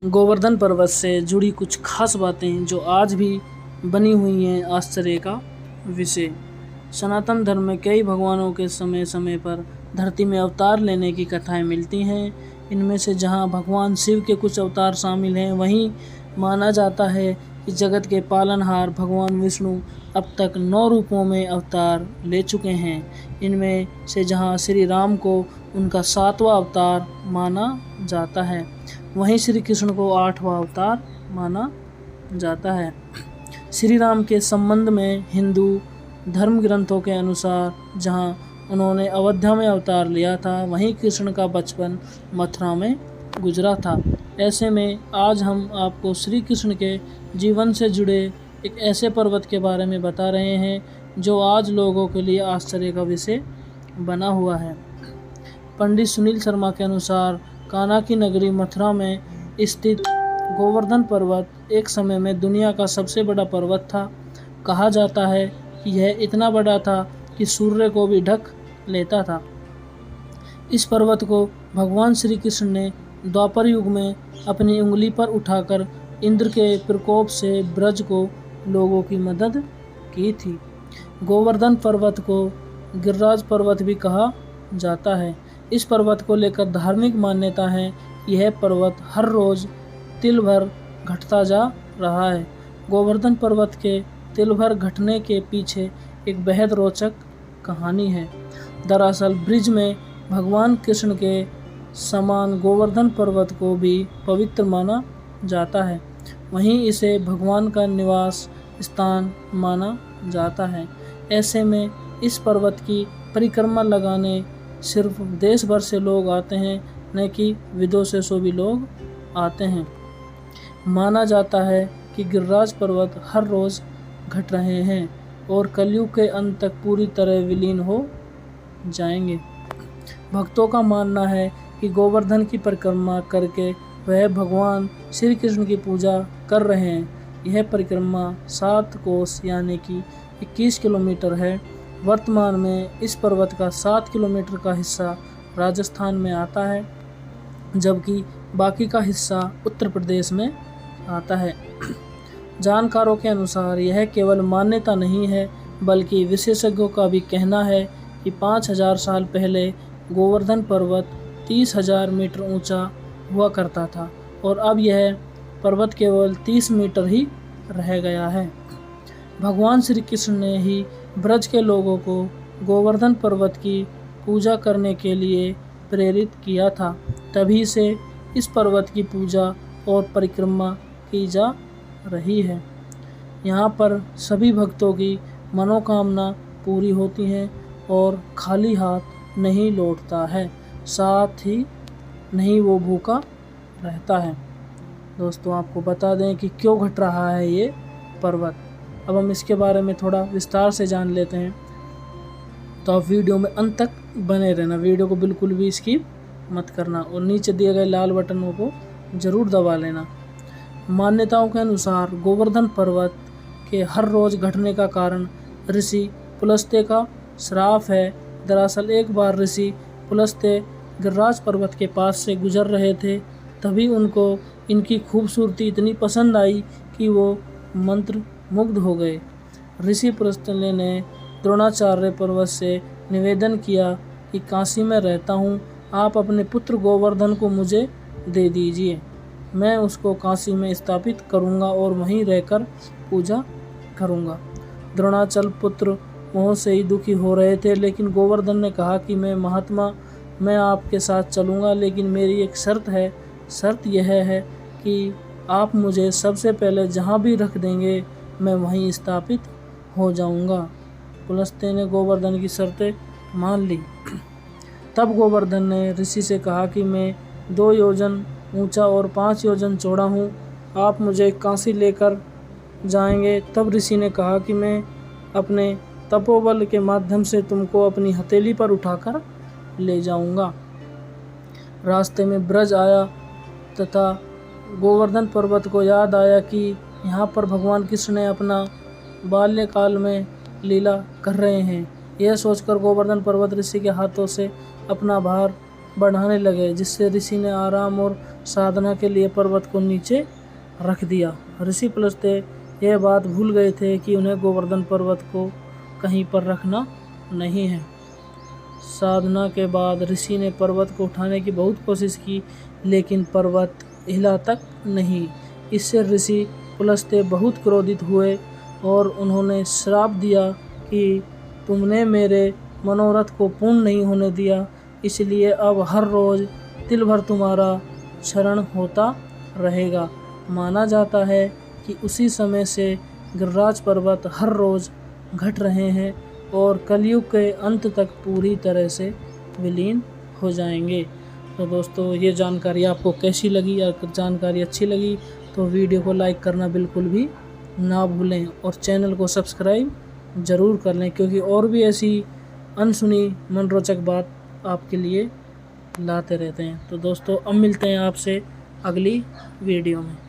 गोवर्धन पर्वत से जुड़ी कुछ खास बातें जो आज भी बनी हुई हैं आश्चर्य का विषय। सनातन धर्म में कई भगवानों के समय समय पर धरती में अवतार लेने की कथाएं मिलती हैं। इनमें से जहां भगवान शिव के कुछ अवतार शामिल हैं, वहीं माना जाता है कि जगत के पालनहार भगवान विष्णु अब तक 9 रूपों में अवतार ले चुके हैं। इनमें से जहां श्री राम को उनका 7वां अवतार माना जाता है, वहीं श्री कृष्ण को 8वां अवतार माना जाता है। श्री राम के संबंध में हिंदू धर्म ग्रंथों के अनुसार जहां उन्होंने अयोध्या में अवतार लिया था, वहीं कृष्ण का बचपन मथुरा में गुजरा था। ऐसे में आज हम आपको श्री कृष्ण के जीवन से जुड़े एक ऐसे पर्वत के बारे में बता रहे हैं जो आज लोगों के लिए आश्चर्य का विषय बना हुआ है। पंडित सुनील शर्मा के अनुसार कान्हा की नगरी मथुरा में स्थित गोवर्धन पर्वत एक समय में दुनिया का सबसे बड़ा पर्वत था। कहा जाता है कि यह इतना बड़ा था कि सूर्य को भी ढक लेता था। इस पर्वत को भगवान श्री कृष्ण ने द्वापर युग में अपनी उंगली पर उठाकर इंद्र के प्रकोप से ब्रज को लोगों की मदद की थी। गोवर्धन पर्वत को गिरिराज पर्वत भी कहा जाता है। इस पर्वत को लेकर धार्मिक मान्यता है। यह पर्वत हर रोज तिल भर घटता जा रहा है। गोवर्धन पर्वत के तिल भर घटने के पीछे एक बेहद रोचक कहानी है। दरअसल ब्रिज में भगवान कृष्ण के समान गोवर्धन पर्वत को भी पवित्र माना जाता है। वहीं इसे भगवान का निवास स्थान माना जाता है। ऐसे में इस पर्वत की परिक्रमा लगाने सिर्फ देश भर से लोग आते हैं, न कि विदेशों से भी लोग आते हैं। माना जाता है कि गिरिराज पर्वत हर रोज़ घट रहे हैं और कलयुग के अंत तक पूरी तरह विलीन हो जाएंगे। भक्तों का मानना है कि गोवर्धन की परिक्रमा करके वह भगवान श्री कृष्ण की पूजा कर रहे हैं। यह परिक्रमा 7 कोस यानी कि 21 किलोमीटर है। वर्तमान में इस पर्वत का 7 किलोमीटर का हिस्सा राजस्थान में आता है, जबकि बाकी का हिस्सा उत्तर प्रदेश में आता है। जानकारों के अनुसार यह केवल मान्यता नहीं है, बल्कि विशेषज्ञों का भी कहना है कि 5000 साल पहले गोवर्धन पर्वत 30,000 मीटर ऊंचा हुआ करता था और अब यह पर्वत केवल 30 मीटर ही रह गया है। भगवान श्री कृष्ण ने ही ब्रज के लोगों को गोवर्धन पर्वत की पूजा करने के लिए प्रेरित किया था। तभी से इस पर्वत की पूजा और परिक्रमा की जा रही है। यहाँ पर सभी भक्तों की मनोकामना पूरी होती है और खाली हाथ नहीं लौटता है, साथ ही नहीं वो भूखा रहता है। दोस्तों, आपको बता दें कि क्यों घट रहा है ये पर्वत। अब हम इसके बारे में थोड़ा विस्तार से जान लेते हैं, तो आप वीडियो में अंत तक बने रहना। वीडियो को बिल्कुल भी स्किप मत करना और नीचे दिए गए लाल बटनों को ज़रूर दबा लेना। मान्यताओं के अनुसार गोवर्धन पर्वत के हर रोज़ घटने का कारण ऋषि पुलस्त्य का श्राप है। दरअसल एक बार ऋषि पुलस्त्य गिरिराज पर्वत के पास से गुजर रहे थे, तभी उनको इनकी खूबसूरती इतनी पसंद आई कि वो मंत्र मुग्ध हो गए। ऋषि पुलस्त्य ने द्रोणाचार्य पर्वत से निवेदन किया कि काशी में रहता हूँ, आप अपने पुत्र गोवर्धन को मुझे दे दीजिए। मैं उसको काशी में स्थापित करूँगा और वहीं रहकर पूजा करूँगा। द्रोणाचल पुत्र मोह से ही दुखी हो रहे थे, लेकिन गोवर्धन ने कहा कि महात्मा, मैं आपके साथ चलूँगा, लेकिन मेरी एक शर्त है। शर्त यह है कि आप मुझे सबसे पहले जहाँ भी रख देंगे, मैं वहीं स्थापित हो जाऊँगा। पुलस्त्य ने गोवर्धन की शर्तें मान ली। तब गोवर्धन ने ऋषि से कहा कि मैं 2 योजन ऊंचा और 5 योजन चौड़ा हूँ, आप मुझे काशी लेकर जाएंगे। तब ऋषि ने कहा कि मैं अपने तपोबल के माध्यम से तुमको अपनी हथेली पर उठाकर ले जाऊँगा। रास्ते में ब्रज आया तथा गोवर्धन पर्वत को याद आया कि यहाँ पर भगवान कृष्ण ने अपना बाल्यकाल में लीला कर रहे हैं। यह सोचकर गोवर्धन पर्वत ऋषि के हाथों से अपना भार बढ़ाने लगे, जिससे ऋषि ने आराम और साधना के लिए पर्वत को नीचे रख दिया। ऋषि पुलस्त्य यह बात भूल गए थे कि उन्हें गोवर्धन पर्वत को कहीं पर रखना नहीं है। साधना के बाद ऋषि ने पर्वत को उठाने की बहुत कोशिश की, लेकिन पर्वत हिला तक नहीं। इससे ऋषि पुलस्त्य बहुत क्रोधित हुए और उन्होंने श्राप दिया कि तुमने मेरे मनोरथ को पूर्ण नहीं होने दिया, इसलिए अब हर रोज़ तिल भर तुम्हारा क्षरण होता रहेगा। माना जाता है कि उसी समय से गिरिराज पर्वत हर रोज़ घट रहे हैं और कलयुग के अंत तक पूरी तरह से विलीन हो जाएंगे। तो दोस्तों, ये जानकारी आपको कैसी लगी? अगर जानकारी अच्छी लगी तो वीडियो को लाइक करना बिल्कुल भी ना भूलें और चैनल को सब्सक्राइब ज़रूर कर लें, क्योंकि और भी ऐसी अनसुनी मनरोचक बात आपके लिए लाते रहते हैं। तो दोस्तों, अब मिलते हैं आपसे अगली वीडियो में।